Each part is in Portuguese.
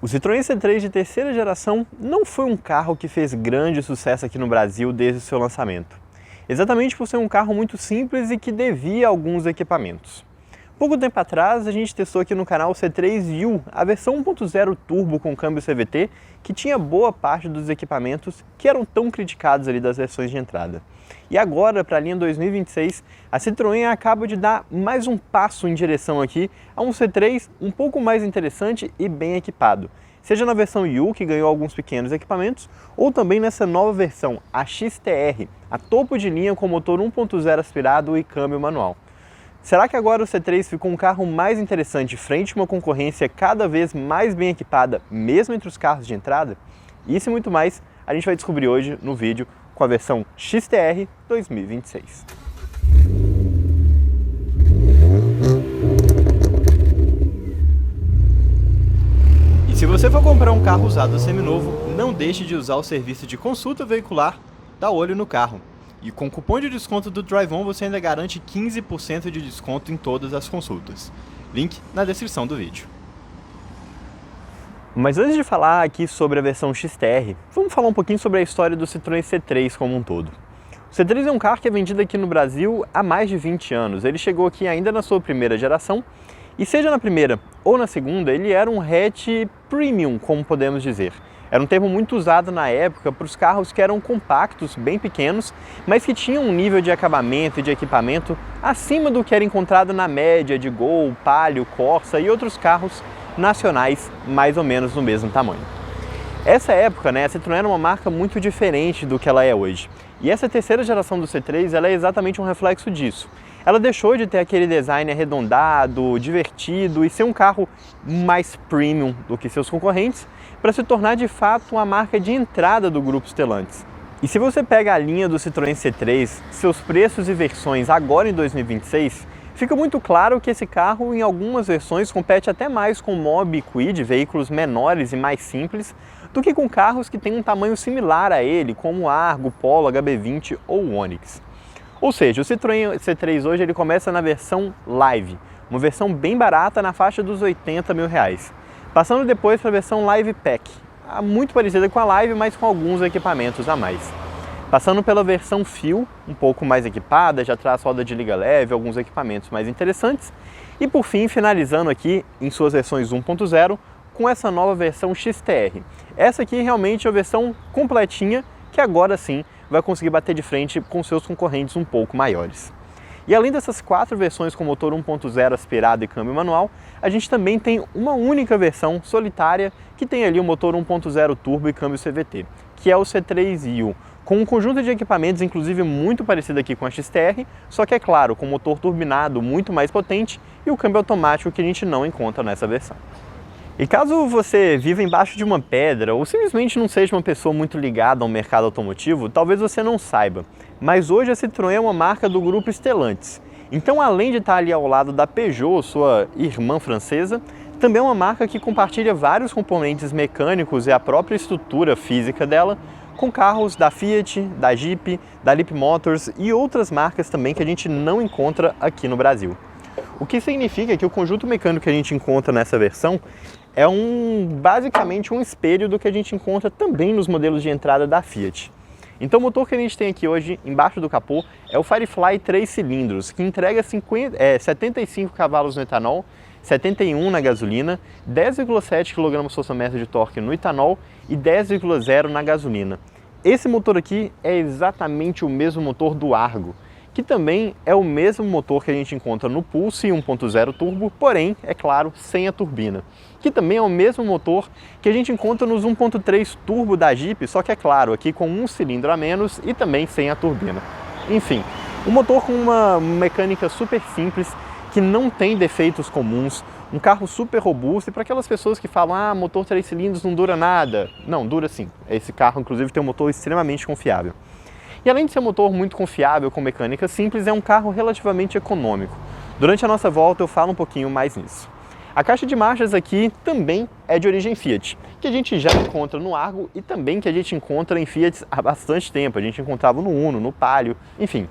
O Citroën C3 de terceira geração não foi um carro que fez grande sucesso aqui no Brasil desde o seu lançamento, exatamente por ser um carro muito simples e que devia alguns equipamentos. Pouco tempo atrás, a gente testou aqui no canal o C3 U, a versão 1.0 turbo com câmbio CVT, que tinha boa parte dos equipamentos que eram tão criticados ali das versões de entrada. E agora, para a linha 2026, a Citroën acaba de dar mais um passo em direção aqui a um C3 um pouco mais interessante e bem equipado, seja na versão U, que ganhou alguns pequenos equipamentos, ou também nessa nova versão, a XTR, a topo de linha com motor 1.0 aspirado e câmbio manual. Será que agora o C3 ficou um carro mais interessante frente a uma concorrência cada vez mais bem equipada, mesmo entre os carros de entrada? Isso e muito mais a gente vai descobrir hoje no vídeo com a versão XTR 2026. E se você for comprar um carro usado seminovo, não deixe de usar o serviço de consulta veicular da Olho no Carro. E com o cupom de desconto do DriveOn você ainda garante 15% de desconto em todas as consultas. Link na descrição do vídeo. Mas antes de falar aqui sobre a versão XTR, vamos falar um pouquinho sobre a história do Citroën C3 como um todo. O C3 é um carro que é vendido aqui no Brasil há mais de 20 anos. Ele chegou aqui ainda na sua primeira geração, e seja na primeira ou na segunda, ele era um hatch premium, como podemos dizer. Era um termo muito usado na época para os carros que eram compactos, bem pequenos, mas que tinham um nível de acabamento e de equipamento acima do que era encontrado na média de Gol, Palio, Corsa e outros carros nacionais mais ou menos no mesmo tamanho. Essa época, a Citroën era uma marca muito diferente do que ela é hoje. E essa terceira geração do C3 ela é exatamente um reflexo disso. Ela deixou de ter aquele design arredondado, divertido e ser um carro mais premium do que seus concorrentes, para se tornar de fato uma marca de entrada do grupo Stellantis. E se você pega a linha do Citroën C3, seus preços e versões agora em 2026, fica muito claro que esse carro em algumas versões compete até mais com Mobi e Kwid, veículos menores e mais simples, do que com carros que têm um tamanho similar a ele, como o Argo, Polo, HB20 ou o Onix. Ou seja, o Citroën C3 hoje ele começa na versão Live, uma versão bem barata na faixa dos R$80 mil, passando depois para a versão Live Pack, muito parecida com a Live, mas com alguns equipamentos a mais. Passando pela versão Fuel, um pouco mais equipada, já traz roda de liga leve, alguns equipamentos mais interessantes, e por fim finalizando aqui em suas versões 1.0 com essa nova versão XTR. Essa aqui realmente é a versão completinha, que agora sim vai conseguir bater de frente com seus concorrentes um pouco maiores. E além dessas 4 versões com motor 1.0 aspirado e câmbio manual, a gente também tem uma única versão solitária que tem ali o motor 1.0 turbo e câmbio CVT, que é o C3 U, com um conjunto de equipamentos inclusive muito parecido aqui com a XTR, só que é claro, com motor turbinado muito mais potente e o câmbio automático que a gente não encontra nessa versão. E caso você viva embaixo de uma pedra ou simplesmente não seja uma pessoa muito ligada ao mercado automotivo, talvez você não saiba, mas hoje a Citroën é uma marca do grupo Stellantis. Então, além de estar ali ao lado da Peugeot, sua irmã francesa, também é uma marca que compartilha vários componentes mecânicos e a própria estrutura física dela com carros da Fiat, da Jeep, da Leap Motors e outras marcas também que a gente não encontra aqui no Brasil. O que significa que o conjunto mecânico que a gente encontra nessa versão é basicamente um espelho do que a gente encontra também nos modelos de entrada da Fiat. Então o motor que a gente tem aqui hoje embaixo do capô é o Firefly 3 cilindros, que entrega 75 cavalos no etanol, 71 na gasolina, 10,7 kgfm de torque no etanol e 10,0 na gasolina. Esse motor aqui é exatamente o mesmo motor do Argo, que também é o mesmo motor que a gente encontra no Pulse 1.0 turbo, porém, é claro, sem a turbina. Que também é o mesmo motor que a gente encontra nos 1.3 turbo da Jeep, só que é claro, aqui com um cilindro a menos e também sem a turbina. Enfim, um motor com uma mecânica super simples, que não tem defeitos comuns, um carro super robusto e para aquelas pessoas que falam, motor 3 cilindros não dura nada. Não, dura sim. Esse carro, inclusive, tem um motor extremamente confiável. E além de ser um motor muito confiável com mecânica simples, é um carro relativamente econômico. Durante a nossa volta eu falo um pouquinho mais nisso. A caixa de marchas aqui também é de origem Fiat, que a gente já encontra no Argo e também que a gente encontra em Fiat há bastante tempo. A gente encontrava no Uno, no Palio, enfim.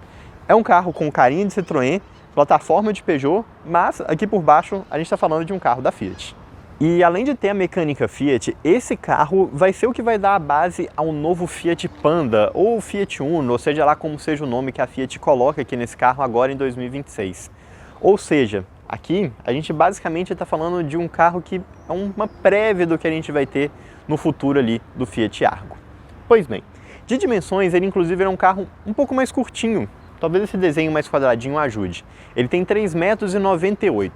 É um carro com carinha de Citroën, plataforma de Peugeot, mas aqui por baixo a gente está falando de um carro da Fiat. E além de ter a mecânica Fiat, esse carro vai ser o que vai dar a base ao novo Fiat Panda, ou Fiat Uno, ou seja lá como seja o nome que a Fiat coloca aqui nesse carro agora em 2026. Ou seja, aqui a gente basicamente está falando de um carro que é uma prévia do que a gente vai ter no futuro ali do Fiat Argo. Pois bem, de dimensões ele inclusive é um carro um pouco mais curtinho, talvez esse desenho mais quadradinho ajude. Ele tem 3,98 m.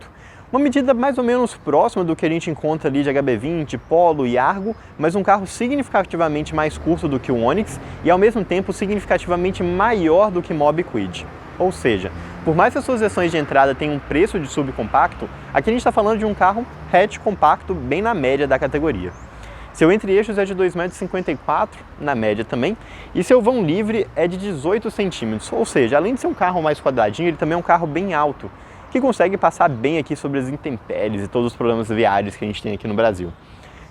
Uma medida mais ou menos próxima do que a gente encontra ali de HB20, Polo e Argo, mas um carro significativamente mais curto do que o Onix e ao mesmo tempo significativamente maior do que Mobi Kwid. Ou seja, por mais que as suas versões de entrada tenham um preço de subcompacto, aqui a gente está falando de um carro hatch compacto bem na média da categoria. Seu entre-eixos é de 2,54 m, na média também, e seu vão livre é de 18 cm, ou seja, além de ser um carro mais quadradinho, ele também é um carro bem alto, que consegue passar bem aqui sobre as intempéries e todos os problemas viários que a gente tem aqui no Brasil.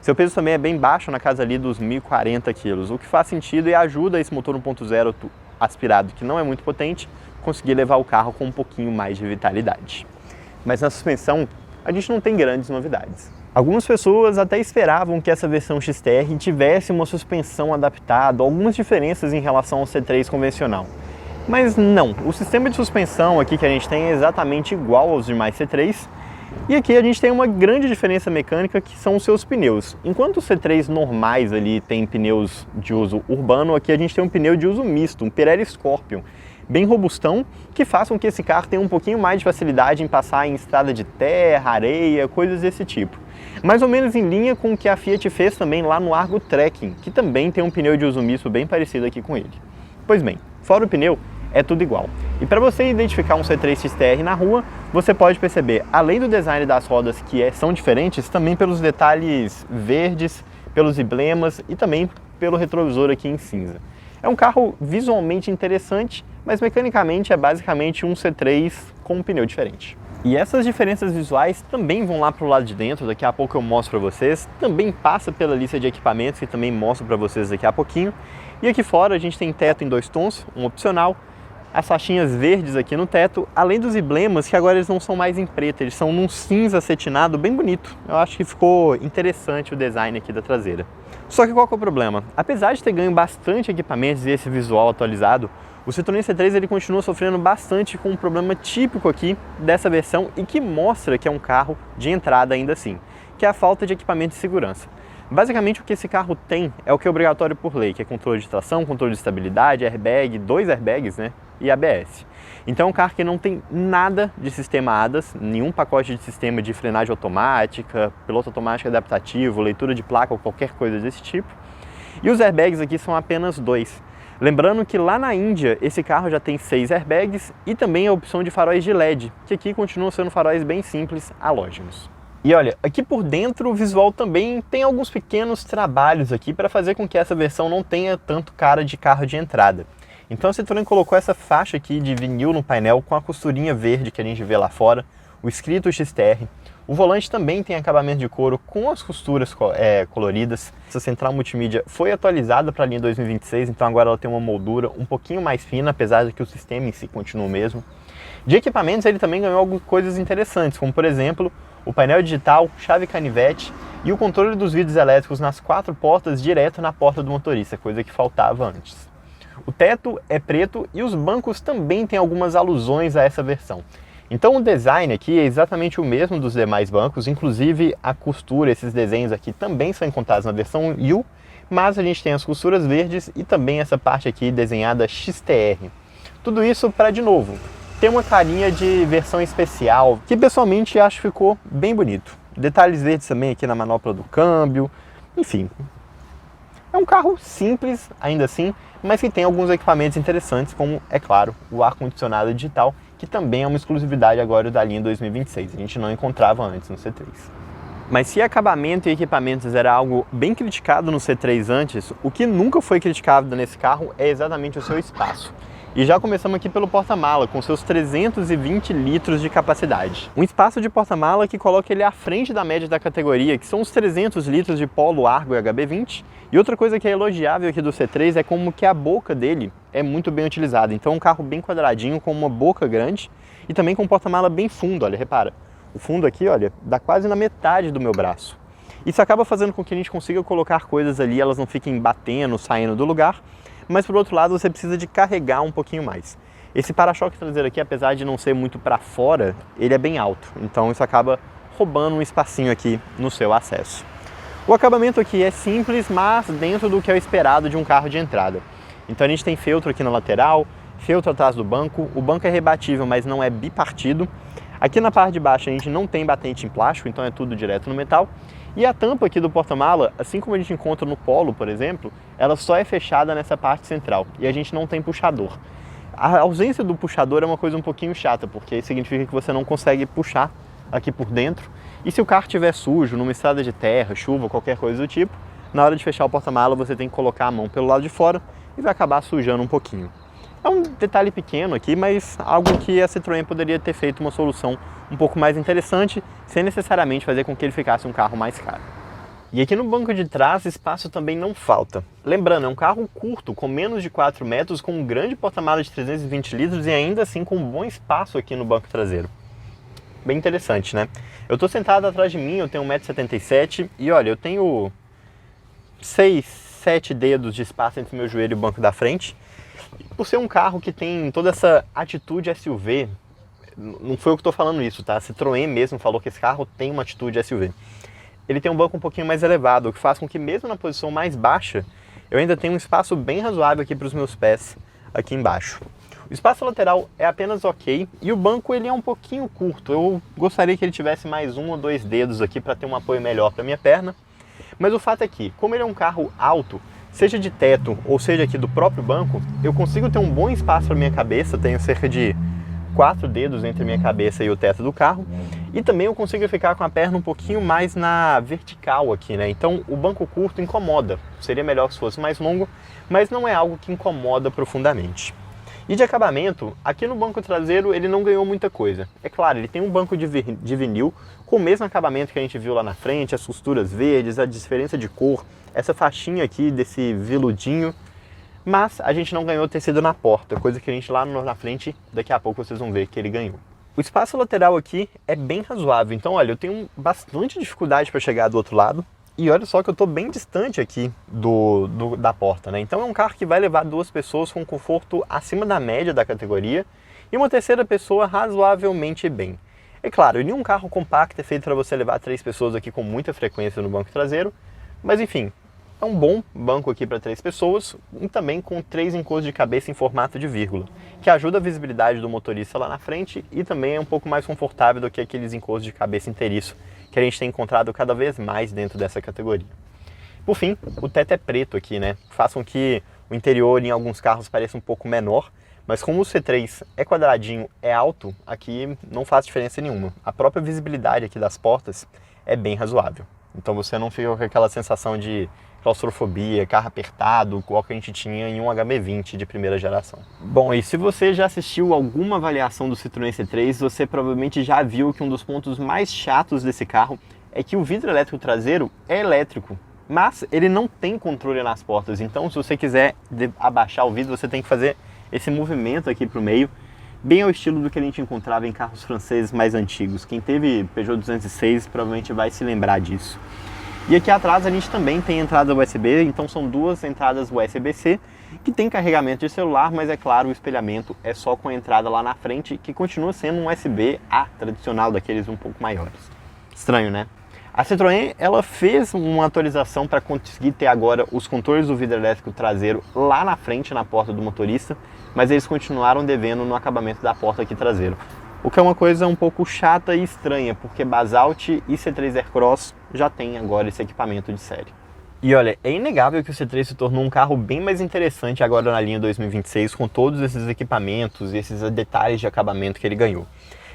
Seu peso também é bem baixo, na casa ali dos 1.040 kg, o que faz sentido e ajuda esse motor 1.0 aspirado, que não é muito potente, conseguir levar o carro com um pouquinho mais de vitalidade. Mas na suspensão, a gente não tem grandes novidades. Algumas pessoas até esperavam que essa versão XTR tivesse uma suspensão adaptada, algumas diferenças em relação ao C3 convencional. Mas não, o sistema de suspensão aqui que a gente tem é exatamente igual aos demais C3, e aqui a gente tem uma grande diferença mecânica que são os seus pneus. Enquanto os C3 normais ali tem pneus de uso urbano, aqui a gente tem um pneu de uso misto, um Pirelli Scorpion, bem robustão, que faz com que esse carro tenha um pouquinho mais de facilidade em passar em estrada de terra, areia, coisas desse tipo. Mais ou menos em linha com o que a Fiat fez também lá no Argo Trekking, que também tem um pneu de uso misto bem parecido aqui com ele. Pois bem, fora o pneu, é tudo igual. E para você identificar um C3 XTR na rua, você pode perceber, além do design das rodas que são diferentes, também pelos detalhes verdes, pelos emblemas e também pelo retrovisor aqui em cinza. É um carro visualmente interessante, mas mecanicamente é basicamente um C3 com um pneu diferente. E essas diferenças visuais também vão lá para o lado de dentro, daqui a pouco eu mostro para vocês, também passa pela lista de equipamentos que também mostro para vocês daqui a pouquinho. E aqui fora a gente tem teto em 2 tons, um opcional, as faixinhas verdes aqui no teto, além dos emblemas que agora eles não são mais em preto, eles são num cinza acetinado bem bonito. Eu acho que ficou interessante o design aqui da traseira. Só que qual que é o problema? Apesar de ter ganho bastante equipamentos e esse visual atualizado, o Citroën C3 ele continua sofrendo bastante com um problema típico aqui dessa versão e que mostra que é um carro de entrada ainda assim, que é a falta de equipamento de segurança. Basicamente o que esse carro tem é o que é obrigatório por lei, que é controle de tração, controle de estabilidade, airbag, 2 airbags, né, e ABS. Então é um carro que não tem nada de sistema ADAS, nenhum pacote de sistema de frenagem automática, piloto automático adaptativo, leitura de placa ou qualquer coisa desse tipo. E os airbags aqui são apenas 2. Lembrando que lá na Índia esse carro já tem 6 airbags e também a opção de faróis de LED, que aqui continuam sendo faróis bem simples, halógenos. E olha, aqui por dentro o visual também tem alguns pequenos trabalhos aqui para fazer com que essa versão não tenha tanto cara de carro de entrada. Então a Citroën colocou essa faixa aqui de vinil no painel com a costurinha verde que a gente vê lá fora, o escrito XTR. O volante também tem acabamento de couro com as costuras coloridas. Essa central multimídia foi atualizada para a linha 2026, então agora ela tem uma moldura um pouquinho mais fina, apesar de que o sistema em si continua o mesmo. De equipamentos ele também ganhou algumas coisas interessantes, como por exemplo, o painel digital, chave canivete e o controle dos vidros elétricos nas 4 portas direto na porta do motorista, coisa que faltava antes. O teto é preto e os bancos também têm algumas alusões a essa versão. Então o design aqui é exatamente o mesmo dos demais bancos, inclusive a costura, esses desenhos aqui também são encontrados na versão U, mas a gente tem as costuras verdes e também essa parte aqui desenhada XTR. Tudo isso para, de novo, ter uma carinha de versão especial, que pessoalmente acho que ficou bem bonito. Detalhes verdes também aqui na manopla do câmbio, enfim. É um carro simples, ainda assim, mas que tem alguns equipamentos interessantes, como, é claro, o ar-condicionado digital, que também é uma exclusividade agora da linha 2026. A gente não encontrava antes no C3. Mas se acabamento e equipamentos era algo bem criticado no C3 antes, o que nunca foi criticado nesse carro é exatamente o seu espaço. E já começamos aqui pelo porta-mala, com seus 320 litros de capacidade. Um espaço de porta-mala que coloca ele à frente da média da categoria, que são os 300 litros de Polo, Argo e HB20. E outra coisa que é elogiável aqui do C3 é como que a boca dele é muito bem utilizada. Então é um carro bem quadradinho, com uma boca grande e também com um porta-mala bem fundo, olha, repara. O fundo aqui, olha, dá quase na metade do meu braço. Isso acaba fazendo com que a gente consiga colocar coisas ali, elas não fiquem batendo, saindo do lugar, mas por outro lado você precisa de carregar um pouquinho mais. Esse para-choque traseiro aqui, apesar de não ser muito para fora, ele é bem alto, então isso acaba roubando um espacinho aqui no seu acesso. O acabamento aqui é simples, mas dentro do que é o esperado de um carro de entrada. Então a gente tem feltro aqui na lateral, feltro atrás do banco, o banco é rebatível, mas não é bipartido. Aqui na parte de baixo a gente não tem batente em plástico, então é tudo direto no metal. E a tampa aqui do porta-mala, assim como a gente encontra no Polo, por exemplo, ela só é fechada nessa parte central e a gente não tem puxador. A ausência do puxador é uma coisa um pouquinho chata, porque significa que você não consegue puxar aqui por dentro. E se o carro estiver sujo, numa estrada de terra, chuva, qualquer coisa do tipo, na hora de fechar o porta-mala você tem que colocar a mão pelo lado de fora e vai acabar sujando um pouquinho. É um detalhe pequeno aqui, mas algo que a Citroën poderia ter feito uma solução um pouco mais interessante, sem necessariamente fazer com que ele ficasse um carro mais caro. E aqui no banco de trás, espaço também não falta. Lembrando, é um carro curto, com menos de 4 metros, com um grande porta-malas de 320 litros e ainda assim com um bom espaço aqui no banco traseiro. Bem interessante, né? Eu tô sentado atrás de mim, eu tenho 1,77 m e olha, eu tenho 6, 7 dedos de espaço entre meu joelho e o banco da frente. Por ser um carro que tem toda essa atitude SUV, não foi eu que estou falando isso, tá? A Citroën mesmo falou que esse carro tem uma atitude SUV. Ele tem um banco um pouquinho mais elevado, o que faz com que mesmo na posição mais baixa, eu ainda tenha um espaço bem razoável aqui para os meus pés, aqui embaixo. O espaço lateral é apenas ok e o banco ele é um pouquinho curto. Eu gostaria que ele tivesse mais 1 ou 2 dedos aqui para ter um apoio melhor para minha perna. Mas o fato é que, como ele é um carro alto, seja de teto ou seja aqui do próprio banco, eu consigo ter um bom espaço para minha cabeça, tenho cerca de 4 dedos entre a minha cabeça e o teto do carro, e também eu consigo ficar com a perna um pouquinho mais na vertical aqui, né? Então o banco curto incomoda, seria melhor se fosse mais longo, mas não é algo que incomoda profundamente. E de acabamento, aqui no banco traseiro ele não ganhou muita coisa. É claro, ele tem um banco de vinil com o mesmo acabamento que a gente viu lá na frente, as costuras verdes, a diferença de cor, essa faixinha aqui desse veludinho, mas a gente não ganhou tecido na porta, coisa que a gente lá na frente, daqui a pouco vocês vão ver que ele ganhou. O espaço lateral aqui é bem razoável, então olha, eu tenho bastante dificuldade para chegar do outro lado, e olha só que eu estou bem distante aqui da porta, né? Então é um carro que vai levar 2 pessoas com conforto acima da média da categoria e uma terceira pessoa razoavelmente bem. É claro, nenhum carro compacto é feito para você levar 3 pessoas aqui com muita frequência no banco traseiro, mas enfim, é um bom banco aqui para 3 pessoas e também com 3 encostos de cabeça em formato de vírgula, que ajuda a visibilidade do motorista lá na frente e também é um pouco mais confortável do que aqueles encostos de cabeça inteiriço que a gente tem encontrado cada vez mais dentro dessa categoria. Por fim, o teto é preto aqui, né? Faz com que o interior em alguns carros pareça um pouco menor, mas como o C3 é quadradinho, é alto, aqui não faz diferença nenhuma. A própria visibilidade aqui das portas é bem razoável. Então você não fica com aquela sensação de claustrofobia, carro apertado, igual que a gente tinha em um HB20 de primeira geração. Bom, e se você já assistiu alguma avaliação do Citroën C3, você provavelmente já viu que um dos pontos mais chatos desse carro é que o vidro elétrico traseiro é elétrico, mas ele não tem controle nas portas. Então, se você quiser abaixar o vidro, você tem que fazer esse movimento aqui para o meio, bem ao estilo do que a gente encontrava em carros franceses mais antigos. Quem teve Peugeot 206 provavelmente vai se lembrar disso. E aqui atrás a gente também tem entrada USB, então são 2 entradas USB-C que tem carregamento de celular, mas é claro, o espelhamento é só com a entrada lá na frente, que continua sendo um USB-A tradicional, daqueles um pouco maiores. Estranho, né? A Citroën, ela fez uma atualização para conseguir ter agora os controles do vidro elétrico traseiro lá na frente, na porta do motorista, mas eles continuaram devendo no acabamento da porta aqui traseiro. O que é uma coisa um pouco chata e estranha, porque Basalt e C3 Aircross já tem agora esse equipamento de série. E olha, é inegável que o C3 se tornou um carro bem mais interessante agora na linha 2026, com todos esses equipamentos e esses detalhes de acabamento que ele ganhou.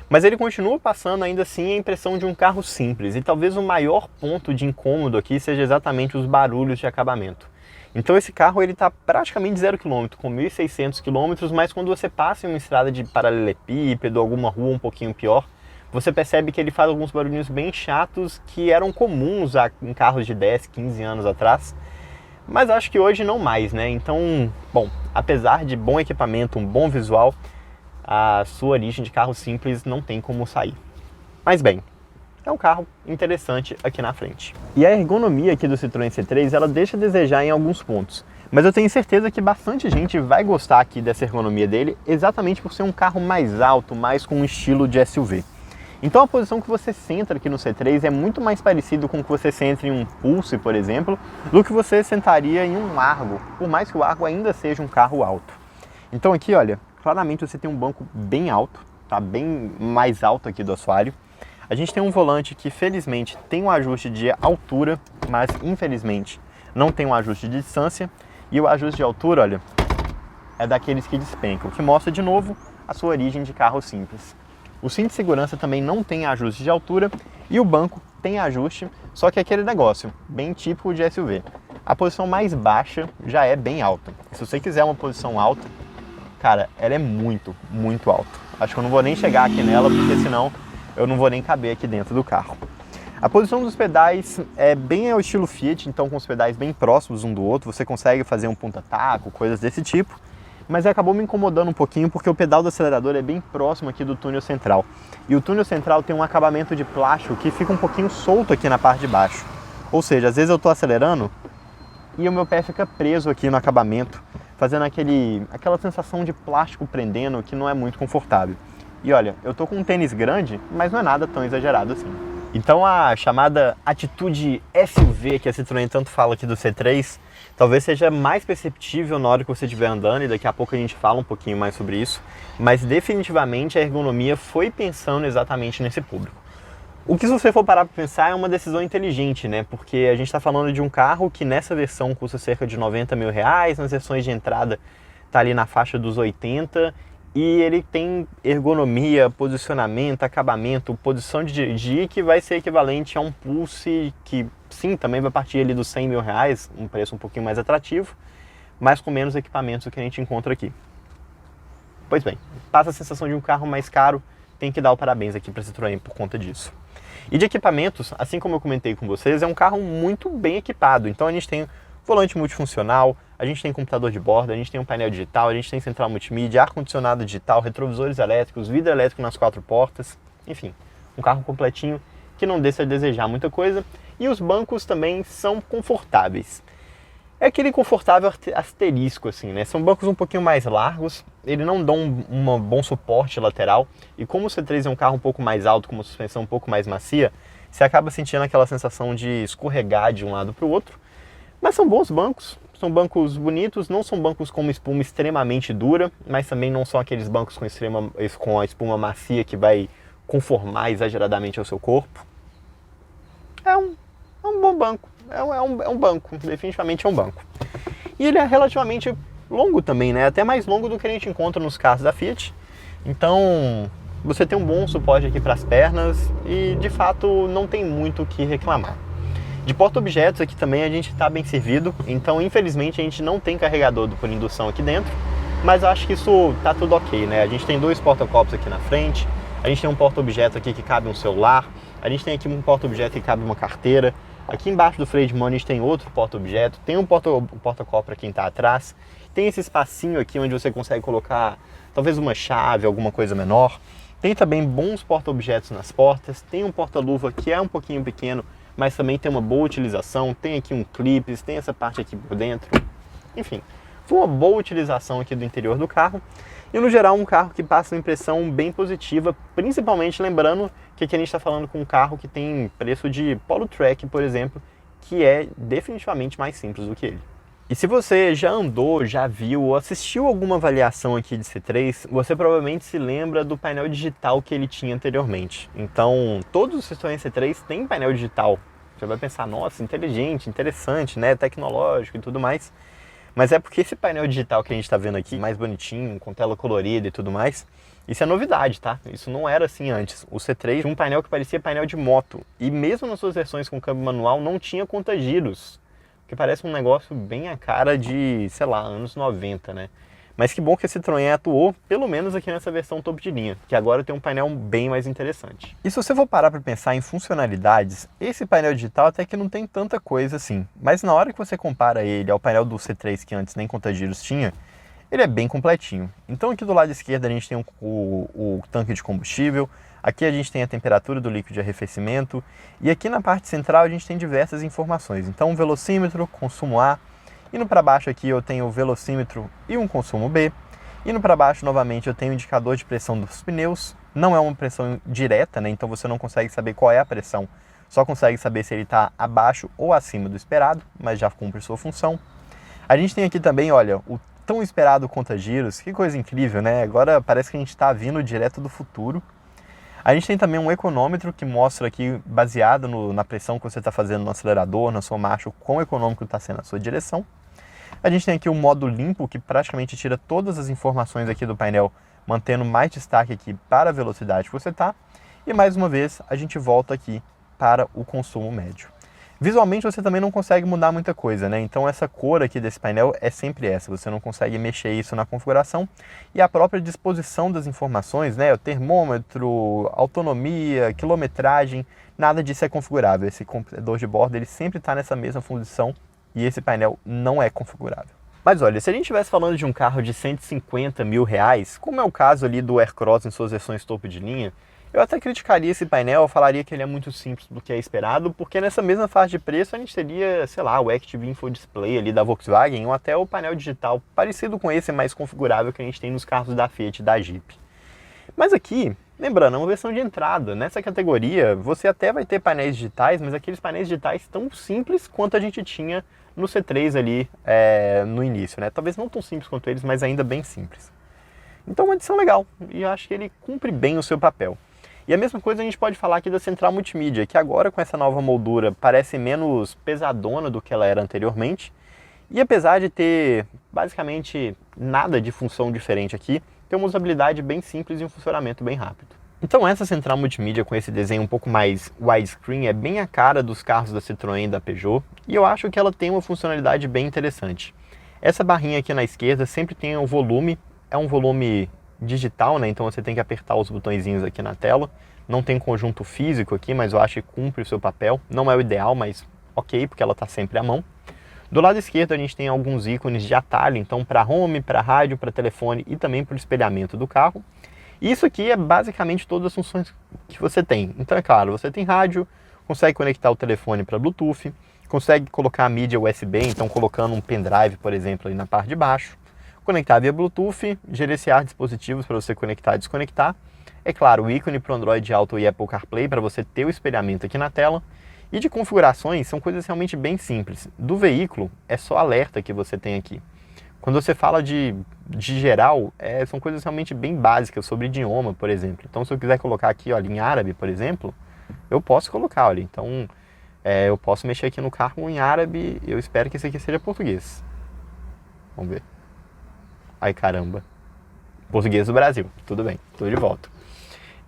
Mas ele continua passando ainda assim a impressão de um carro simples, e talvez o maior ponto de incômodo aqui seja exatamente os barulhos de acabamento. Então esse carro ele está praticamente 0 km, com 1.600 km, mas quando você passa em uma estrada de paralelepípedo, alguma rua um pouquinho pior, você percebe que ele faz alguns barulhinhos bem chatos que eram comuns em carros de 10, 15 anos atrás, mas acho que hoje não mais, né? Então, bom, apesar de bom equipamento, um bom visual, a sua origem de carro simples não tem como sair. Mas bem, é um carro interessante aqui na frente. E a ergonomia aqui do Citroën C3, ela deixa a desejar em alguns pontos. Mas eu tenho certeza que bastante gente vai gostar aqui dessa ergonomia dele, exatamente por ser um carro mais alto, mais com um estilo de SUV. Então a posição que você senta aqui no C3 é muito mais parecido com o que você senta em um Pulse, por exemplo, do que você sentaria em um Argo, por mais que o Argo ainda seja um carro alto. Então aqui, olha, claramente você tem um banco bem alto, tá bem mais alto aqui do assoalho. A gente tem um volante que felizmente tem um ajuste de altura, mas infelizmente não tem um ajuste de distância. E o ajuste de altura, olha, é daqueles que despencam, o que mostra de novo a sua origem de carro simples. O cinto de segurança também não tem ajuste de altura e o banco tem ajuste, só que é aquele negócio, bem típico de SUV. A posição mais baixa já é bem alta. Se você quiser uma posição alta, cara, ela é muito, muito alta. Acho que eu não vou nem chegar aqui nela, porque senão eu não vou nem caber aqui dentro do carro. A posição dos pedais é bem ao estilo Fiat, então com os pedais bem próximos um do outro, você consegue fazer um punta-taco, coisas desse tipo, mas acabou me incomodando um pouquinho porque o pedal do acelerador é bem próximo aqui do túnel central. E o túnel central tem um acabamento de plástico que fica um pouquinho solto aqui na parte de baixo. Ou seja, às vezes eu estou acelerando e o meu pé fica preso aqui no acabamento, fazendo aquela sensação de plástico prendendo que não é muito confortável. E olha, eu tô com um tênis grande, mas não é nada tão exagerado assim. Então a chamada atitude SUV que a Citroën tanto fala aqui do C3, talvez seja mais perceptível na hora que você estiver andando, e daqui a pouco a gente fala um pouquinho mais sobre isso, mas definitivamente a ergonomia foi pensando exatamente nesse público. O que, se você for parar para pensar, é uma decisão inteligente, né? Porque a gente está falando de um carro que nessa versão custa cerca de R$90 mil, nas versões de entrada está ali na faixa dos 80, e ele tem ergonomia, posicionamento, acabamento, posição de dirigir que vai ser equivalente a um Pulse que sim, também vai partir ali dos R$100 mil, um preço um pouquinho mais atrativo, mas com menos equipamentos do que a gente encontra aqui. Pois bem, passa a sensação de um carro mais caro, tem que dar o parabéns aqui para a Citroën por conta disso. E de equipamentos, assim como eu comentei com vocês, é um carro muito bem equipado. Então a gente tem volante multifuncional, a gente tem computador de bordo, a gente tem um painel digital, a gente tem central multimídia, ar-condicionado digital, retrovisores elétricos, vidro elétrico nas 4 portas, enfim, um carro completinho que não deixa a desejar muita coisa. E os bancos também são confortáveis. É aquele confortável asterisco, assim, né? São bancos um pouquinho mais largos, eles não dão um bom suporte lateral, e como o C3 é um carro um pouco mais alto, com uma suspensão um pouco mais macia, você acaba sentindo aquela sensação de escorregar de um lado para o outro. Mas são bons bancos, são bancos bonitos, não são bancos com uma espuma extremamente dura, mas também não são aqueles bancos com a espuma macia que vai conformar exageradamente ao seu corpo. É um bom banco, é um banco, definitivamente é um banco. E ele é relativamente longo também, né? Até mais longo do que a gente encontra nos carros da Fiat. Então você tem um bom suporte aqui para as pernas e de fato não tem muito o que reclamar. De porta-objetos aqui também a gente está bem servido, então infelizmente a gente não tem carregador por indução aqui dentro, mas eu acho que isso tá tudo ok, né? A gente tem 2 porta-copos aqui na frente, a gente tem um porta-objeto aqui que cabe um celular, a gente tem aqui um porta-objeto que cabe uma carteira, aqui embaixo do freio de mão a gente tem outro porta-objeto, tem um porta-copo para quem está atrás, tem esse espacinho aqui onde você consegue colocar talvez uma chave, alguma coisa menor, tem também bons porta-objetos nas portas, tem um porta-luva que é um pouquinho pequeno, mas também tem uma boa utilização, tem aqui um clips, tem essa parte aqui por dentro, enfim, foi uma boa utilização aqui do interior do carro, e no geral um carro que passa uma impressão bem positiva, principalmente lembrando que aqui a gente está falando com um carro que tem preço de Polo Track, por exemplo, que é definitivamente mais simples do que ele. E se você já andou, já viu ou assistiu alguma avaliação aqui de C3, você provavelmente se lembra do painel digital que ele tinha anteriormente. Então, todos os Citroën C3 têm painel digital. Você vai pensar, nossa, inteligente, interessante, né, tecnológico e tudo mais. Mas é porque esse painel digital que a gente está vendo aqui, mais bonitinho, com tela colorida e tudo mais, isso é novidade, tá? Isso não era assim antes. O C3 tinha um painel que parecia painel de moto. E mesmo nas suas versões com câmbio manual, não tinha conta-giros. Que parece um negócio bem a cara de, sei lá, anos 90, né? Mas que bom que a Citroën atuou, pelo menos aqui nessa versão topo de linha, que agora tem um painel bem mais interessante. E se você for parar para pensar em funcionalidades, esse painel digital até que não tem tanta coisa assim. Mas na hora que você compara ele ao painel do C3, que antes nem conta-giros tinha, ele é bem completinho. Então aqui do lado esquerdo a gente tem o tanque de combustível, Aqui a gente tem a temperatura do líquido de arrefecimento e aqui na parte central a gente tem diversas informações. Então, um velocímetro, consumo A, indo para baixo aqui eu tenho o velocímetro e um consumo B. Indo para baixo novamente eu tenho o indicador de pressão dos pneus. Não é uma pressão direta, né? Então você não consegue saber qual é a pressão, só consegue saber se ele está abaixo ou acima do esperado, mas já cumpre sua função. A gente tem aqui também, olha, o tão esperado conta-giros, que coisa incrível, né? Agora parece que a gente está vindo direto do futuro. A gente tem também um econômetro que mostra aqui, baseado na pressão que você está fazendo no acelerador, na sua marcha, o quão econômico está sendo a sua direção. A gente tem aqui o modo limpo, que praticamente tira todas as informações aqui do painel, mantendo mais destaque aqui para a velocidade que você está. E mais uma vez, a gente volta aqui para o consumo médio. Visualmente você também não consegue mudar muita coisa, né? Então essa cor aqui desse painel é sempre essa, você não consegue mexer isso na configuração. E a própria disposição das informações, né? O termômetro, autonomia, quilometragem, nada disso é configurável. Esse computador de bordo ele sempre está nessa mesma função e esse painel não é configurável. Mas olha, se a gente estivesse falando de um carro de 150 mil reais, como é o caso ali do Aircross em suas versões topo de linha, eu até criticaria esse painel, falaria que ele é muito simples do que é esperado, porque nessa mesma faixa de preço a gente teria, sei lá, o Active Info Display ali da Volkswagen, ou até o painel digital parecido com esse, mais configurável que a gente tem nos carros da Fiat e da Jeep. Mas aqui, lembrando, é uma versão de entrada. Nessa categoria, você até vai ter painéis digitais, mas aqueles painéis digitais tão simples quanto a gente tinha no C3 ali no início, né? Talvez não tão simples quanto eles, mas ainda bem simples. Então é uma edição legal, e eu acho que ele cumpre bem o seu papel. E a mesma coisa a gente pode falar aqui da central multimídia, que agora com essa nova moldura parece menos pesadona do que ela era anteriormente. E apesar de ter basicamente nada de função diferente aqui, tem uma usabilidade bem simples e um funcionamento bem rápido. Então essa central multimídia com esse desenho um pouco mais widescreen é bem a cara dos carros da Citroën e da Peugeot, e eu acho que ela tem uma funcionalidade bem interessante. Essa barrinha aqui na esquerda sempre tem o volume, é um volume digital, né? Então você tem que apertar os botõezinhos aqui na tela. Não tem conjunto físico aqui, mas eu acho que cumpre o seu papel. Não é o ideal, mas ok, porque ela está sempre à mão. Do lado esquerdo a gente tem alguns ícones de atalho, então para home, para rádio, para telefone e também para o espelhamento do carro. Isso aqui é basicamente todas as funções que você tem. Então é claro, você tem rádio, consegue conectar o telefone para Bluetooth, consegue colocar a mídia USB, então colocando um pendrive, por exemplo, ali na parte de baixo. Conectar via Bluetooth, gerenciar dispositivos para você conectar e desconectar. É claro, o ícone para o Android Auto e Apple CarPlay para você ter o espelhamento aqui na tela. E de configurações, são coisas realmente bem simples. Do veículo, é só alerta que você tem aqui. Quando você fala de geral, são coisas realmente bem básicas, sobre idioma, por exemplo. Então, se eu quiser colocar aqui, olha, em árabe, por exemplo, eu posso colocar, olha. Então, eu posso mexer aqui no carro em árabe, eu espero que esse aqui seja português. Vamos ver. Ai, caramba. Português do Brasil. Tudo bem, tudo de volta.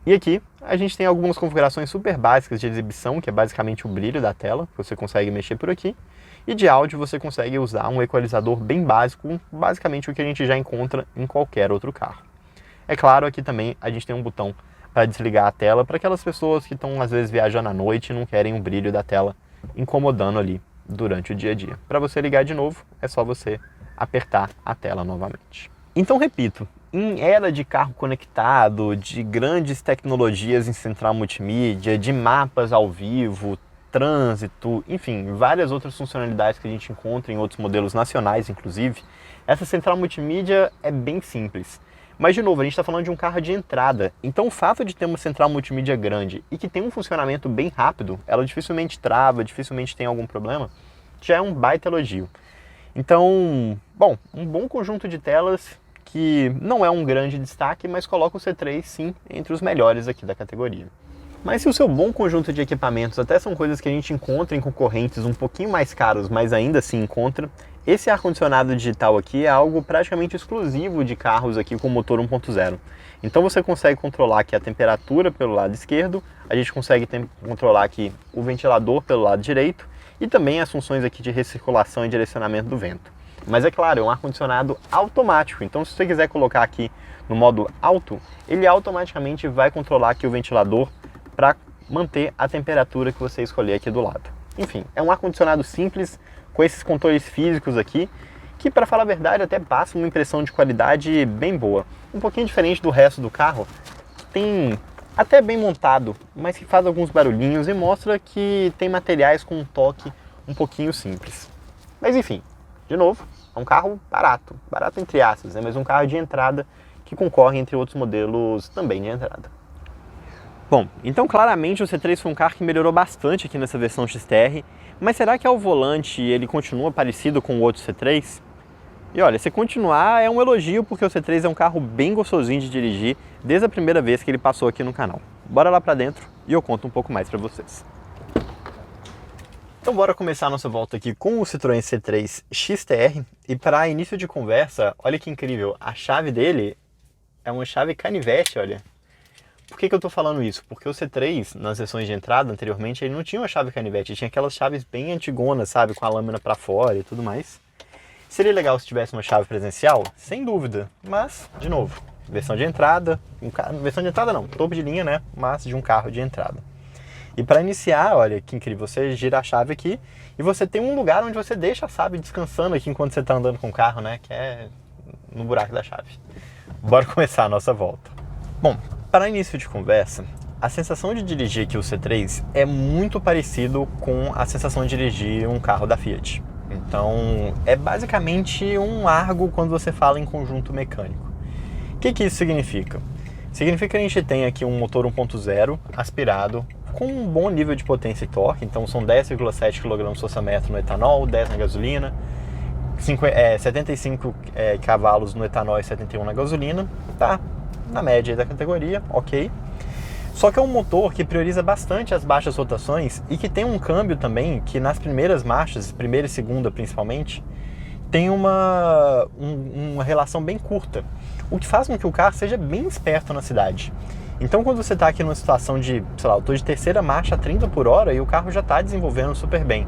E aqui a gente tem algumas configurações super básicas de exibição, que é basicamente o brilho da tela, que você consegue mexer por aqui. E de áudio você consegue usar um equalizador bem básico, basicamente o que a gente já encontra em qualquer outro carro. É claro, aqui também a gente tem um botão para desligar a tela, para aquelas pessoas que estão às vezes viajando à noite e não querem o brilho da tela incomodando ali durante o dia a dia. Para você ligar de novo, é só você apertar a tela novamente. Então, repito, em era de carro conectado, de grandes tecnologias em central multimídia, de mapas ao vivo, trânsito, enfim, várias outras funcionalidades que a gente encontra em outros modelos nacionais, inclusive, essa central multimídia é bem simples. Mas, de novo, a gente está falando de um carro de entrada, então o fato de ter uma central multimídia grande e que tem um funcionamento bem rápido, ela dificilmente trava, dificilmente tem algum problema, já é um baita elogio. Então, bom, um bom conjunto de telas que não é um grande destaque, mas coloca o C3 sim entre os melhores aqui da categoria. Mas se o seu bom conjunto de equipamentos até são coisas que a gente encontra em concorrentes um pouquinho mais caros, mas ainda assim encontra, esse ar-condicionado digital aqui é algo praticamente exclusivo de carros aqui com motor 1.0. Então você consegue controlar aqui a temperatura pelo lado esquerdo, a gente consegue controlar aqui o ventilador pelo lado direito e também as funções aqui de recirculação e direcionamento do vento. Mas é claro, é um ar-condicionado automático, então se você quiser colocar aqui no modo alto, ele automaticamente vai controlar aqui o ventilador para manter a temperatura que você escolher aqui do lado. Enfim, é um ar-condicionado simples, com esses controles físicos aqui, que para falar a verdade até passa uma impressão de qualidade bem boa. Um pouquinho diferente do resto do carro, tem até bem montado, mas que faz alguns barulhinhos e mostra que tem materiais com um toque um pouquinho simples. Mas enfim, de novo, é um carro barato entre aspas, né? Mas um carro de entrada que concorre entre outros modelos também de entrada. Bom, então claramente o C3 foi um carro que melhorou bastante aqui nessa versão XTR, mas será que ao volante ele continua parecido com o outro C3? E olha, se continuar é um elogio porque o C3 é um carro bem gostosinho de dirigir desde a primeira vez que ele passou aqui no canal. Bora lá pra dentro e eu conto um pouco mais pra vocês. Então bora começar a nossa volta aqui com o Citroën C3 XTR e para início de conversa, olha que incrível, a chave dele é uma chave canivete, olha. Por que eu tô falando isso? Porque o C3, nas versões de entrada anteriormente, ele não tinha uma chave canivete, tinha aquelas chaves bem antigonas, sabe, com a lâmina para fora e tudo mais. Seria legal se tivesse uma chave presencial? Sem dúvida, mas, de novo, versão de entrada, versão de entrada não, topo de linha, né, mas de um carro de entrada. E para iniciar, olha que incrível, você gira a chave aqui e você tem um lugar onde você deixa a chave descansando aqui enquanto você está andando com o carro, né, que é no buraco da chave. Bora começar a nossa volta. Bom, para início de conversa, a sensação de dirigir aqui o C3 é muito parecido com a sensação de dirigir um carro da Fiat. Então, é basicamente um Argo quando você fala em conjunto mecânico. O que isso significa? Significa que a gente tem aqui um motor 1.0 aspirado com um bom nível de potência e torque, então são 10,7 kgfm no etanol, 10 na gasolina, 75 cavalos no etanol e 71 na gasolina, tá? Na média da categoria, ok. Só que é um motor que prioriza bastante as baixas rotações e que tem um câmbio também que nas primeiras marchas, primeira e segunda principalmente, tem uma relação bem curta, o que faz com que o carro seja bem esperto na cidade. Então quando você está aqui numa situação de, sei lá, eu estou de terceira marcha a 30 por hora e o carro já está desenvolvendo super bem.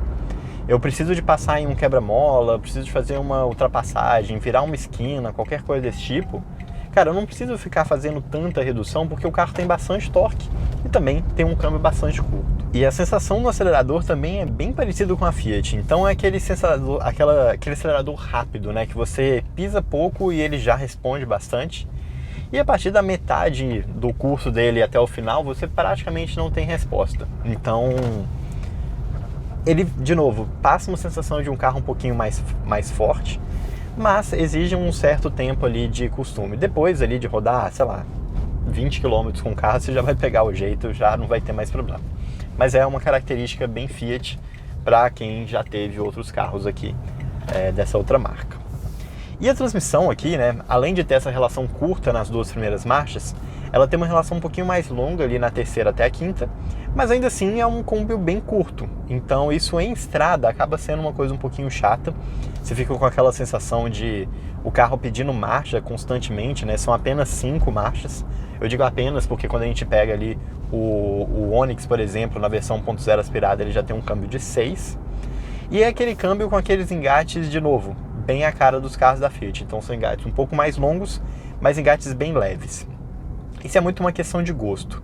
Eu preciso de passar em um quebra-mola, preciso de fazer uma ultrapassagem, virar uma esquina, qualquer coisa desse tipo. Cara, eu não preciso ficar fazendo tanta redução porque o carro tem bastante torque e também tem um câmbio bastante curto. E a sensação no acelerador também é bem parecido com a Fiat. Então é aquele acelerador rápido, né? Que você pisa pouco e ele já responde bastante. E a partir da metade do curso dele até o final, você praticamente não tem resposta. Então, ele, de novo, passa uma sensação de um carro um pouquinho mais forte, mas exige um certo tempo ali de costume. Depois ali de rodar, sei lá, 20 km com o carro, você já vai pegar o jeito, já não vai ter mais problema. Mas é uma característica bem Fiat para quem já teve outros carros aqui dessa outra marca. E a transmissão aqui, né, além de ter essa relação curta nas duas primeiras marchas, ela tem uma relação um pouquinho mais longa ali na terceira até a quinta, mas ainda assim é um câmbio bem curto. Então isso em estrada acaba sendo uma coisa um pouquinho chata. Você fica com aquela sensação de o carro pedindo marcha constantemente, né? São apenas 5 marchas. Eu digo apenas porque quando a gente pega ali o Onix, por exemplo, na versão 1.0 aspirada, ele já tem um câmbio de 6. E é aquele câmbio com aqueles engates, de novo, bem a cara dos carros da Fiat. Então são engates um pouco mais longos, mas engates bem leves. Isso é muito uma questão de gosto.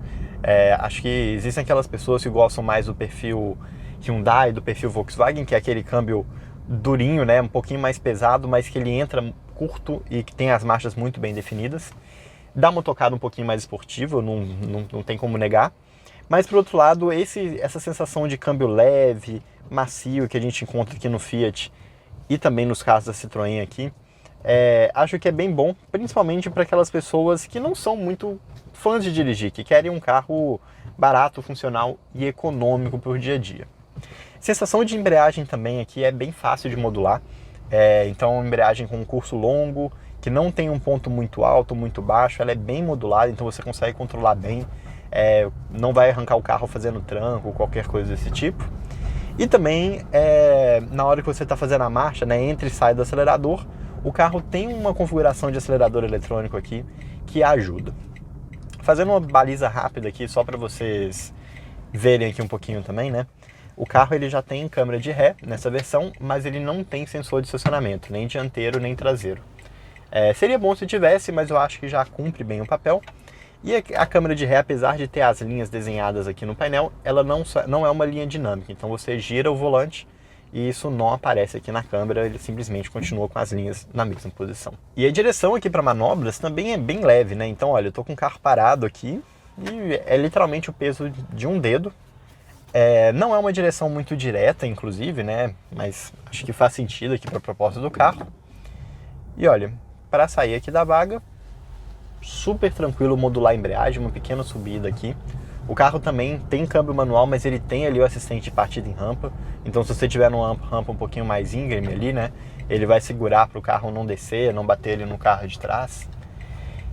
Acho que existem aquelas pessoas que gostam mais do perfil Hyundai, do perfil Volkswagen, que é aquele câmbio durinho, né, um pouquinho mais pesado, mas que ele entra curto e que tem as marchas muito bem definidas. Dá uma tocada um pouquinho mais esportiva, não tem como negar. Mas, por outro lado, essa sensação de câmbio leve, macio, que a gente encontra aqui no Fiat e também nos carros da Citroën aqui, acho que é bem bom, principalmente para aquelas pessoas que não são muito fãs de dirigir, que querem um carro barato, funcional e econômico para o dia a dia. Sensação de embreagem também aqui é bem fácil de modular, então embreagem com um curso longo, que não tem um ponto muito alto, muito baixo, ela é bem modulada, então você consegue controlar bem, não vai arrancar o carro fazendo tranco, qualquer coisa desse tipo. E também, na hora que você está fazendo a marcha, né, entra e sai do acelerador, o carro tem uma configuração de acelerador eletrônico aqui que ajuda. Fazendo uma baliza rápida aqui, só para vocês verem aqui um pouquinho também, né? O carro ele já tem câmera de ré nessa versão, mas ele não tem sensor de estacionamento, nem dianteiro nem traseiro. Seria bom se tivesse, mas eu acho que já cumpre bem o papel. E a câmera de ré, apesar de ter as linhas desenhadas aqui no painel, ela não é uma linha dinâmica. Então você gira o volante e isso não aparece aqui na câmera, ele simplesmente continua com as linhas na mesma posição. E a direção aqui para manobras também é bem leve, né? Então olha, eu tô com o carro parado aqui, e é literalmente o peso de um dedo. Não é uma direção muito direta, inclusive, né? Mas acho que faz sentido aqui para a proposta do carro. E olha, para sair aqui da vaga, super tranquilo modular a embreagem, uma pequena subida aqui. O carro também tem câmbio manual, mas ele tem ali o assistente de partida em rampa. Então se você tiver numa rampa um pouquinho mais íngreme ali, né, ele vai segurar para o carro não descer, não bater ele no carro de trás.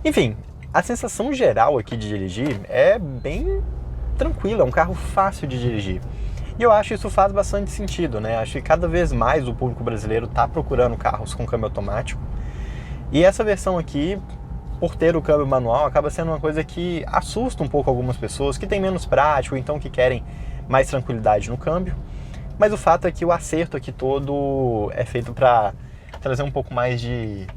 Enfim, a sensação geral aqui de dirigir é bem tranquila, é um carro fácil de dirigir. E eu acho que isso faz bastante sentido, né? Acho que cada vez mais o público brasileiro está procurando carros com câmbio automático. E essa versão aqui, por ter o câmbio manual, acaba sendo uma coisa que assusta um pouco algumas pessoas que têm menos prático, então que querem mais tranquilidade no câmbio. Mas o fato é que o acerto aqui todo é feito para trazer um pouco mais de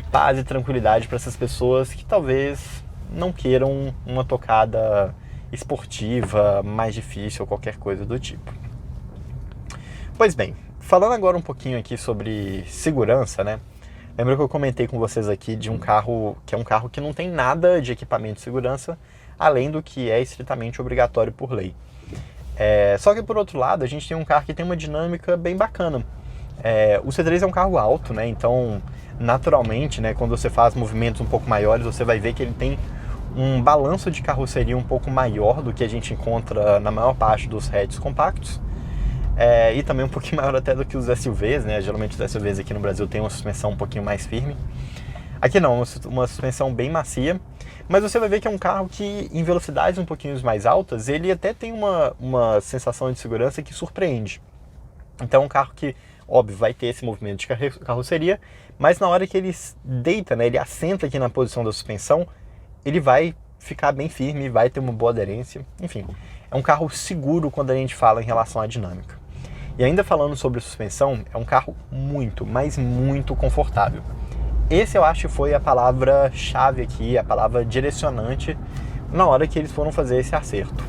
paz e tranquilidade para essas pessoas que talvez não queiram uma tocada esportiva, mais difícil ou qualquer coisa do tipo. Pois bem, falando agora um pouquinho aqui sobre segurança, né? Lembra que eu comentei com vocês aqui de um carro que é um carro que não tem nada de equipamento de segurança, além do que é estritamente obrigatório por lei. Só que por outro lado, a gente tem um carro que tem uma dinâmica bem bacana. O C3 é um carro alto, né? Então, naturalmente, né, quando você faz movimentos um pouco maiores, você vai ver que ele tem um balanço de carroceria um pouco maior do que a gente encontra na maior parte dos hatches compactos. E também um pouquinho maior até do que os SUVs, né? Geralmente os SUVs aqui no Brasil tem uma suspensão um pouquinho mais firme. Aqui não, uma suspensão bem macia. Mas você vai ver que é um carro que, em velocidades um pouquinho mais altas, ele até tem uma sensação de segurança que surpreende. Então é um carro que, óbvio, vai ter esse movimento de carroceria, mas na hora que ele deita, né, ele assenta aqui na posição da suspensão, ele vai ficar bem firme, vai ter uma boa aderência. Enfim, é um carro seguro quando a gente fala em relação à dinâmica. E ainda falando sobre suspensão, é um carro muito, mas muito confortável. Esse eu acho que foi a palavra-chave aqui, a palavra direcionante na hora que eles foram fazer esse acerto.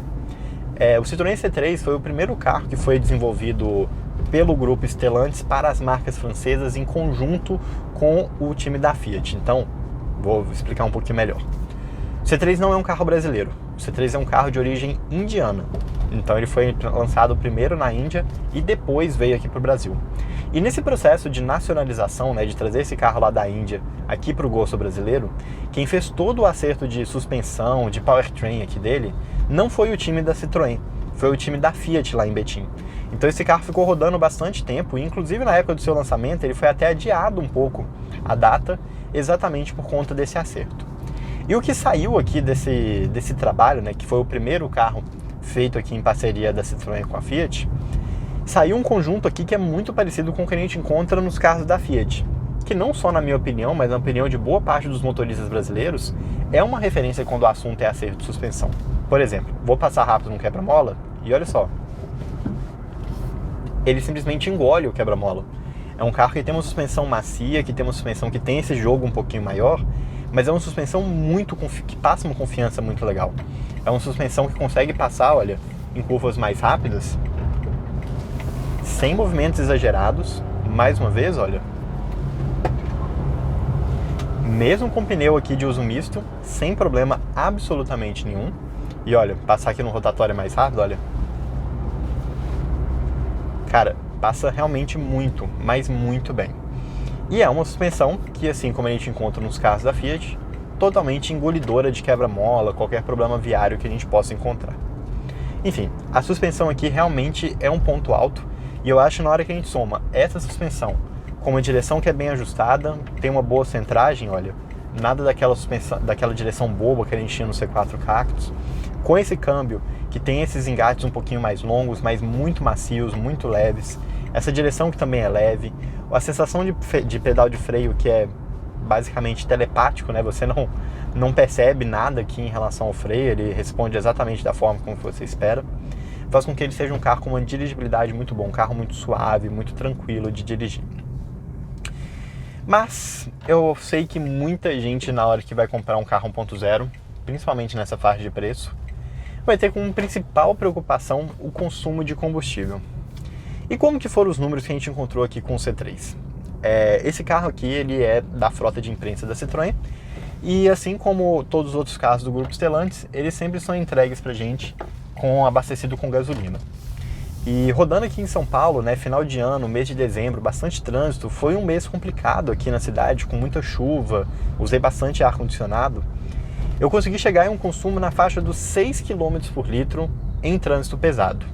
O Citroën C3 foi o primeiro carro que foi desenvolvido pelo grupo Stellantis para as marcas francesas em conjunto com o time da Fiat. Então, vou explicar um pouquinho melhor. O C3 não é um carro brasileiro. O C3 é um carro de origem indiana. Então ele foi lançado primeiro na Índia e depois veio aqui para o Brasil. E nesse processo de nacionalização, né, de trazer esse carro lá da Índia aqui para o gosto brasileiro, quem fez todo o acerto de suspensão, de powertrain aqui dele, não foi o time da Citroën, foi o time da Fiat lá em Betim. Então esse carro ficou rodando bastante tempo, e inclusive na época do seu lançamento ele foi até adiado um pouco a data, exatamente por conta desse acerto. E o que saiu aqui desse trabalho, né, que foi o primeiro carro feito aqui em parceria da Citroën com a Fiat, saiu um conjunto aqui que é muito parecido com o que a gente encontra nos carros da Fiat, que não só na minha opinião, mas na opinião de boa parte dos motoristas brasileiros, é uma referência quando o assunto é acerto de suspensão. Por exemplo, vou passar rápido no quebra-mola e olha só, ele simplesmente engole o quebra-mola. É um carro que tem uma suspensão macia, que tem uma suspensão que tem esse jogo um pouquinho maior, mas é uma suspensão que passa uma confiança muito legal. É uma suspensão que consegue passar, olha, em curvas mais rápidas, sem movimentos exagerados. Mais uma vez, olha, mesmo com pneu aqui de uso misto, sem problema absolutamente nenhum. E olha, passar aqui no rotatório mais rápido, olha, cara, passa realmente muito, mas muito bem. E é uma suspensão que, assim como a gente encontra nos carros da Fiat, totalmente engolidora de quebra-mola, qualquer problema viário que a gente possa encontrar. Enfim, a suspensão aqui realmente é um ponto alto, e eu acho que na hora que a gente soma essa suspensão com uma direção que é bem ajustada, tem uma boa centragem, olha, nada daquela direção boba que a gente tinha no C4 Cactus, com esse câmbio que tem esses engates um pouquinho mais longos, mas muito macios, muito leves, essa direção que também é leve, a sensação de pedal de freio que é basicamente telepático, né? Você não percebe nada aqui em relação ao freio, ele responde exatamente da forma como você espera, faz com que ele seja um carro com uma dirigibilidade muito boa, um carro muito suave, muito tranquilo de dirigir. Mas eu sei que muita gente, na hora que vai comprar um carro 1.0, principalmente nessa faixa de preço, vai ter como principal preocupação o consumo de combustível. E como que foram os números que a gente encontrou aqui com o C3? Esse carro aqui, ele é da frota de imprensa da Citroën, E assim como todos os outros carros do grupo Stellantis, eles sempre são entregues pra gente abastecido com gasolina. E rodando aqui em São Paulo, né, final de ano, mês de dezembro, bastante trânsito, foi um mês complicado aqui na cidade, com muita chuva, usei bastante ar-condicionado. Eu consegui chegar em um consumo na faixa dos 6 km por litro em trânsito pesado.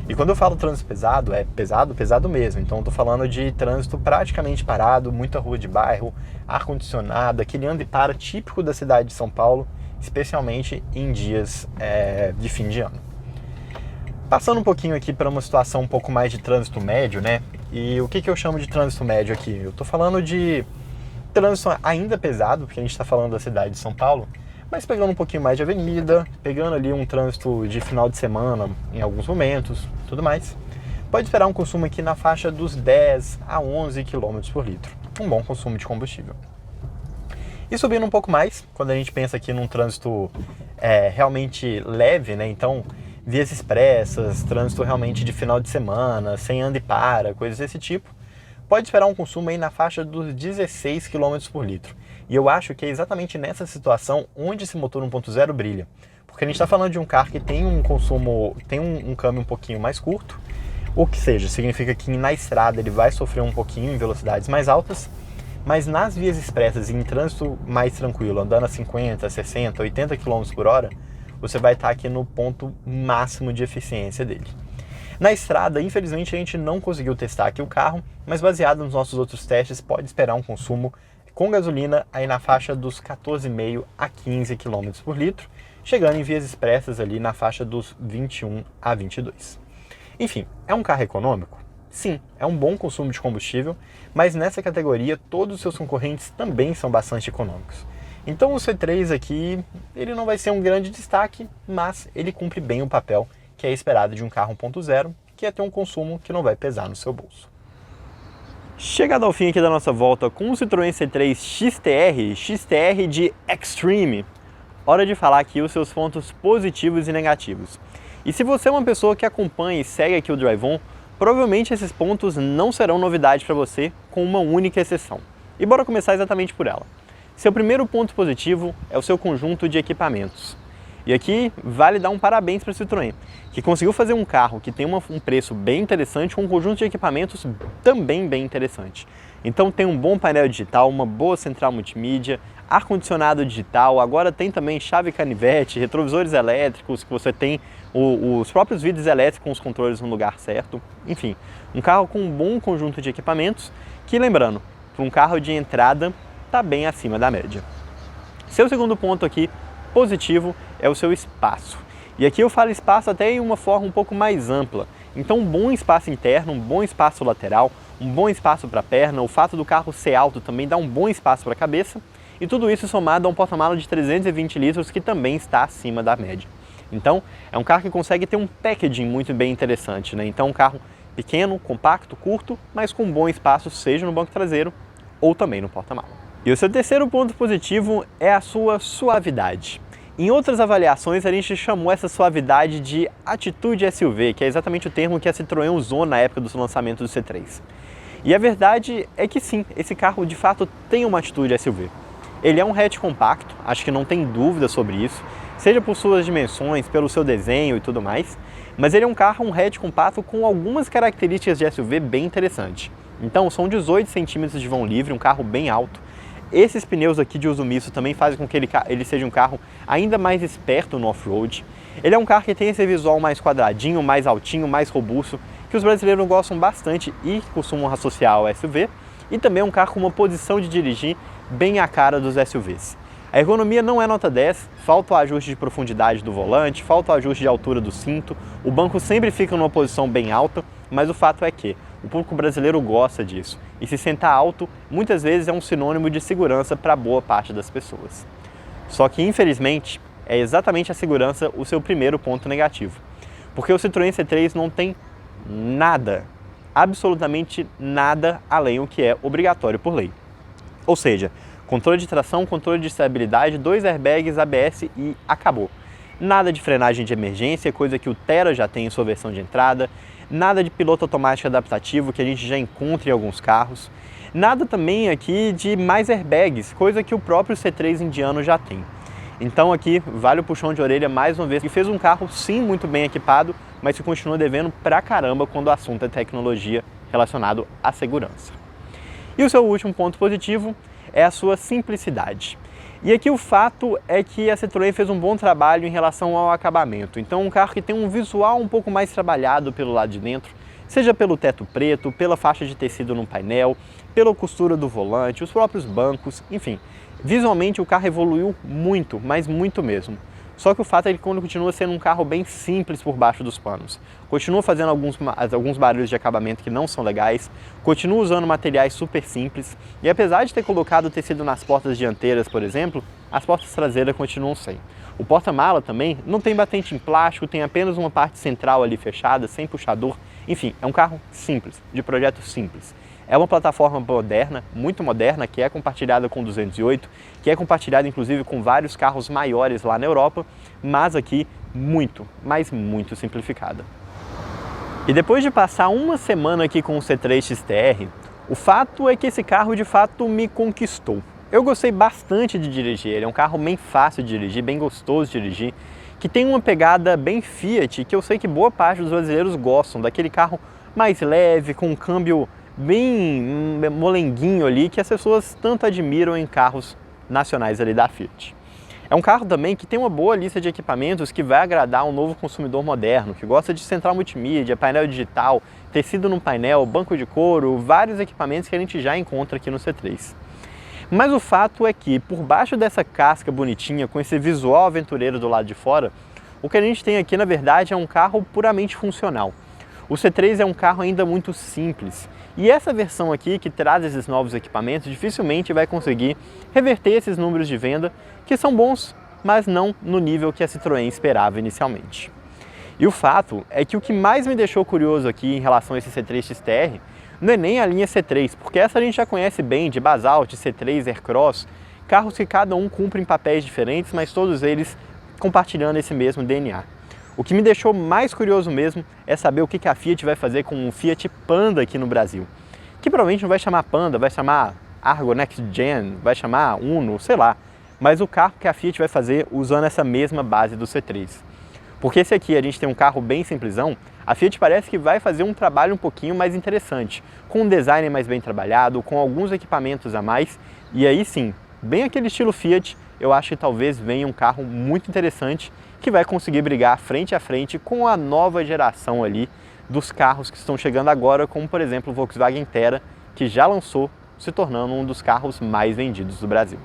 E quando eu falo trânsito pesado, é pesado, pesado mesmo. Então eu tô falando de trânsito praticamente parado, muita rua de bairro, ar-condicionado, aquele anda e para típico da cidade de São Paulo, especialmente em dias de fim de ano. Passando um pouquinho aqui para uma situação um pouco mais de trânsito médio, né? E o que eu chamo de trânsito médio aqui? Eu tô falando de trânsito ainda pesado, porque a gente está falando da cidade de São Paulo, mas pegando um pouquinho mais de avenida, pegando ali um trânsito de final de semana em alguns momentos, tudo mais. Pode esperar um consumo aqui na faixa dos 10 a 11 km por litro. Um bom consumo de combustível. E subindo um pouco mais, quando a gente pensa aqui num trânsito realmente leve, né? Então, vias expressas, trânsito realmente de final de semana, sem anda e para, coisas desse tipo, pode esperar um consumo aí na faixa dos 16 km por litro. E eu acho que é exatamente nessa situação onde esse motor 1.0 brilha. Porque a gente está falando de um carro que tem um consumo, tem um câmbio um pouquinho mais curto, ou que seja, significa que na estrada ele vai sofrer um pouquinho em velocidades mais altas, mas nas vias expressas e em trânsito mais tranquilo, andando a 50, 60, 80 km por hora, você vai estar aqui no ponto máximo de eficiência dele. Na estrada, infelizmente, a gente não conseguiu testar aqui o carro, mas baseado nos nossos outros testes, pode esperar um consumo com gasolina aí na faixa dos 14,5 a 15 km por litro, chegando em vias expressas ali na faixa dos 21 a 22. Enfim, é um carro econômico? Sim, é um bom consumo de combustível, mas nessa categoria todos os seus concorrentes também são bastante econômicos. Então o C3 aqui, ele não vai ser um grande destaque, mas ele cumpre bem o papel que é esperado de um carro 1.0, que é ter um consumo que não vai pesar no seu bolso. Chegado ao fim aqui da nossa volta com o Citroën C3 XTR de Extreme, hora de falar aqui os seus pontos positivos e negativos. E se você é uma pessoa que acompanha e segue aqui o Drive On, provavelmente esses pontos não serão novidade para você, com uma única exceção. E bora começar exatamente por ela. Seu primeiro ponto positivo é o seu conjunto de equipamentos. E aqui vale dar um parabéns para a Citroën, que conseguiu fazer um carro que tem um preço bem interessante com um conjunto de equipamentos também bem interessante. Então tem um bom painel digital, uma boa central multimídia, ar-condicionado digital, agora tem também chave canivete, retrovisores elétricos, que você tem os próprios vidros elétricos com os controles no lugar certo. Enfim, um carro com um bom conjunto de equipamentos que, lembrando, para um carro de entrada, está bem acima da média. Seu segundo ponto aqui, positivo, é o seu espaço. E aqui eu falo espaço até em uma forma um pouco mais ampla. Então um bom espaço interno, um bom espaço lateral, um bom espaço para a perna, o fato do carro ser alto também dá um bom espaço para a cabeça, e tudo isso somado a um porta-malas de 320 litros que também está acima da média. Então é um carro que consegue ter um packaging muito bem interessante, né? Então um carro pequeno, compacto, curto, mas com bom espaço, seja no banco traseiro ou também no porta-malas. E o seu terceiro ponto positivo é a sua suavidade. Em outras avaliações, a gente chamou essa suavidade de atitude SUV, que é exatamente o termo que a Citroën usou na época do lançamento do C3. E a verdade é que sim, esse carro de fato tem uma atitude SUV. Ele é um hatch compacto, acho que não tem dúvida sobre isso, seja por suas dimensões, pelo seu desenho e tudo mais, mas ele é um carro, um hatch compacto com algumas características de SUV bem interessantes. Então são 18 centímetros de vão livre, um carro bem alto. Esses pneus aqui de uso misto também fazem com que ele seja um carro ainda mais esperto no off-road. Ele é um carro que tem esse visual mais quadradinho, mais altinho, mais robusto, que os brasileiros gostam bastante e costumam associar ao SUV. E também é um carro com uma posição de dirigir bem à cara dos SUVs. A ergonomia não é nota 10, falta o ajuste de profundidade do volante, falta o ajuste de altura do cinto, o banco sempre fica numa posição bem alta, mas o fato é que o público brasileiro gosta disso, e se sentar alto muitas vezes é um sinônimo de segurança para boa parte das pessoas. Só que, infelizmente, é exatamente a segurança o seu primeiro ponto negativo, porque o Citroën C3 não tem nada, absolutamente nada além do que é obrigatório por lei. Ou seja, controle de tração, controle de estabilidade, 2 airbags, ABS e acabou. Nada de frenagem de emergência, coisa que o Tera já tem em sua versão de entrada, nada de piloto automático adaptativo que a gente já encontra em alguns carros, nada também aqui de mais airbags, coisa que o próprio C3 indiano já tem. Então aqui vale o puxão de orelha mais uma vez, que fez um carro sim muito bem equipado, mas que continua devendo pra caramba quando o assunto é tecnologia relacionado à segurança. E o seu último ponto positivo é a sua simplicidade. E aqui o fato é que a Citroën fez um bom trabalho em relação ao acabamento. Então um carro que tem um visual um pouco mais trabalhado pelo lado de dentro, seja pelo teto preto, pela faixa de tecido no painel, pela costura do volante, os próprios bancos, enfim. Visualmente o carro evoluiu muito, mas muito mesmo. Só que o fato é que ele continua sendo um carro bem simples por baixo dos panos. Continua fazendo alguns barulhos de acabamento que não são legais, continua usando materiais super simples e apesar de ter colocado tecido nas portas dianteiras, por exemplo, as portas traseiras continuam sem. O porta-mala também não tem batente em plástico, tem apenas uma parte central ali fechada, sem puxador. Enfim, é um carro simples, de projeto simples. É uma plataforma moderna, muito moderna, que é compartilhada com 208, que é compartilhada inclusive com vários carros maiores lá na Europa, mas aqui muito, mas muito simplificada. E depois de passar uma semana aqui com o C3 XTR, o fato é que esse carro de fato me conquistou. Eu gostei bastante de dirigir, ele é um carro bem fácil de dirigir, bem gostoso de dirigir, que tem uma pegada bem Fiat, que eu sei que boa parte dos brasileiros gostam, daquele carro mais leve, com um câmbio bem molenguinho ali, que as pessoas tanto admiram em carros nacionais ali da Fiat. É um carro também que tem uma boa lista de equipamentos que vai agradar um novo consumidor moderno, que gosta de central multimídia, painel digital, tecido no painel, banco de couro, vários equipamentos que a gente já encontra aqui no C3. Mas o fato é que, por baixo dessa casca bonitinha, com esse visual aventureiro do lado de fora, o que a gente tem aqui, na verdade, é um carro puramente funcional. O C3 é um carro ainda muito simples, e essa versão aqui, que traz esses novos equipamentos, dificilmente vai conseguir reverter esses números de venda, que são bons, mas não no nível que a Citroën esperava inicialmente. E o fato é que o que mais me deixou curioso aqui em relação a esse C3 XTR não é nem a linha C3, porque essa a gente já conhece bem, de Basalt, C3, Aircross, carros que cada um cumprem papéis diferentes, mas todos eles compartilhando esse mesmo DNA. O que me deixou mais curioso mesmo é saber o que a Fiat vai fazer com o Fiat Panda aqui no Brasil. Que provavelmente não vai chamar Panda, vai chamar Argo Next Gen, vai chamar Uno, sei lá. Mas o carro que a Fiat vai fazer usando essa mesma base do C3. Porque esse aqui a gente tem um carro bem simplesão, a Fiat parece que vai fazer um trabalho um pouquinho mais interessante, com um design mais bem trabalhado, com alguns equipamentos a mais, e aí sim, bem aquele estilo Fiat, eu acho que talvez venha um carro muito interessante que vai conseguir brigar frente a frente com a nova geração ali dos carros que estão chegando agora, como por exemplo o Volkswagen Tera, que já lançou, se tornando um dos carros mais vendidos do Brasil.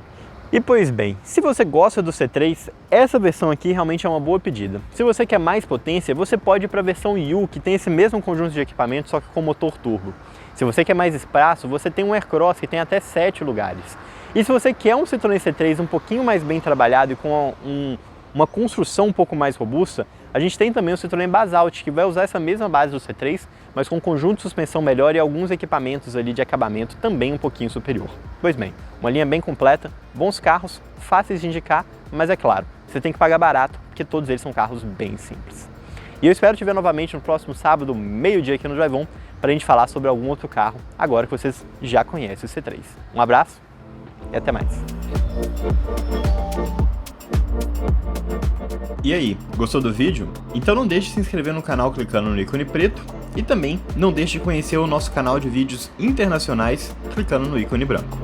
E pois bem, se você gosta do C3, essa versão aqui realmente é uma boa pedida. Se você quer mais potência, você pode ir para a versão U, que tem esse mesmo conjunto de equipamentos, só que com motor turbo. Se você quer mais espaço, você tem um Aircross que tem até 7 lugares. E se você quer um Citroën C3 um pouquinho mais bem trabalhado e com uma construção um pouco mais robusta, a gente tem também o Citroën Basalt, que vai usar essa mesma base do C3, mas com um conjunto de suspensão melhor e alguns equipamentos ali de acabamento também um pouquinho superior. Pois bem, uma linha bem completa, bons carros, fáceis de indicar, mas é claro, você tem que pagar barato, porque todos eles são carros bem simples. E eu espero te ver novamente no próximo sábado, meio-dia aqui no Drive On, para a gente falar sobre algum outro carro, agora que vocês já conhecem o C3. Um abraço e até mais. E aí, gostou do vídeo? Então não deixe de se inscrever no canal clicando no ícone preto e também não deixe de conhecer o nosso canal de vídeos internacionais clicando no ícone branco.